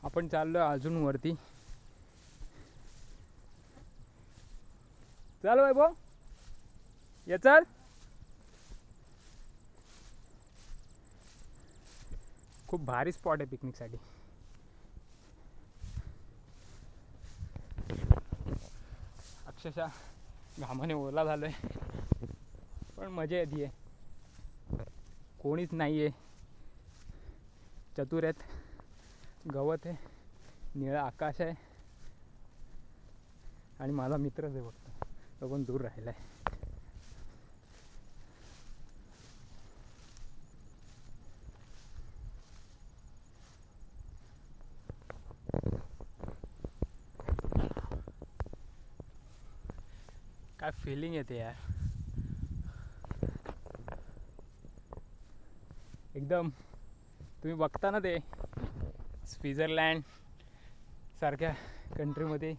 आपण चाललो अजून वरती. चल वैभव ये चल. खूप भारी स्पॉट आहे पिकनिकसाठी. अक्षरशः घामाने ओला झालोय पण मजा येते. कोणीच नाही आहे. चतुर आहेत. गवत आहे, निळं आकाश आहे आणि माझा मित्रच आहे फक्त. तो पण दूर राहिलाय. काय फिलिंग येते यार. एकदम तुम्ही बघता ना ते स्वित्झर्लंड सारख्या कंट्रीमध्ये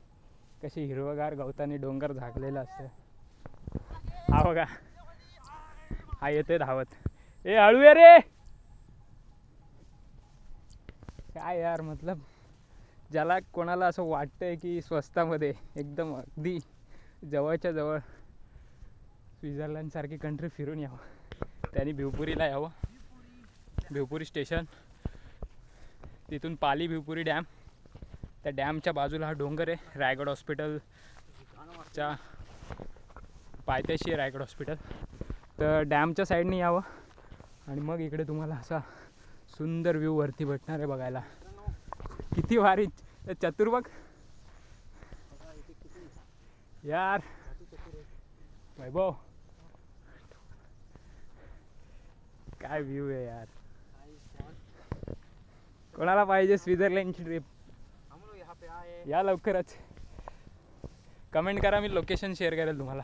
कशी हिरवगार गवताने डोंगर झाकलेलं असतं. हा बघा, हा येतोय धावत. ए हळू ये रे. काय यार, मतलब ज्याला कोणाला असं वाटतंय की स्वस्तामध्ये एकदम अगदी जवळच्या जवळ स्वित्झर्लंड सारखी कंट्री फिरून यावं, त्यांनी भिवपुरीला यावं. भिवपुरी स्टेशन, तिथून पाली भिवपुरी डॅम, त्या डॅमच्या बाजूला हा डोंगर आहे. रायगड हॉस्पिटलच्या पायथ्याशी आहे रायगड हॉस्पिटल. तर डॅमच्या साईडने यावं आणि मग इकडे तुम्हाला असा सुंदर व्ह्यू वरती भेटणार आहे बघायला. किती भारी. चतुर बघ यार. वैभव काय व्ह्यू आहे यार. कोणाला पाहिजे स्वित्झर्लंडची ट्रिप, या लवकरच. कमेंट करा, मी लोकेशन शेअर करेल तुम्हाला.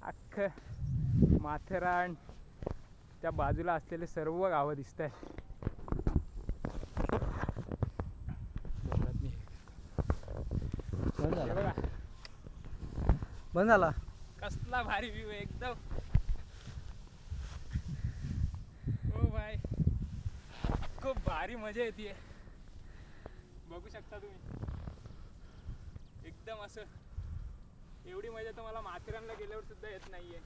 अख्खं माथेरान त्या बाजूला असलेले सर्व गावं दिसत आहेत. बंद झाला. कसला भारी व्ह्यू आहे एकदम. ओ भाई, खूप भारी मजा येते. बघू शकता तुम्ही. एकदम असं एवढी मजा तर मला माथेरानला गेल्यावर सुद्धा येत नाहीये,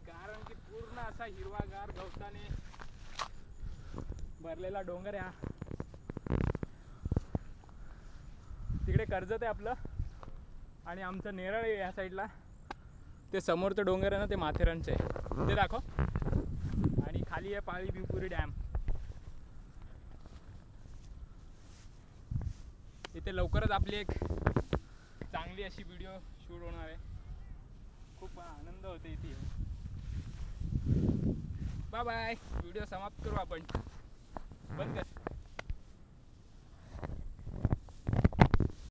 कारण की पूर्ण असा हिरवागार गवताने भरलेला डोंगर आहे हा. तिकडे कर्जत आहे आपलं आणि आमचं नेरळ आहे या साईडला. ते समोरचं डोंगर आहे ना, ते माथेरानचं आहे. ते दाखव. आणि खाली आहे पाली भिवपुरी डॅम. इथे लवकरच आपली एक चांगली अशी व्हिडिओ शूट होणार आहे. खूप आनंद होते इथे. Bye bye. व्हिडिओ समाप्त करू आपण. बंद कर.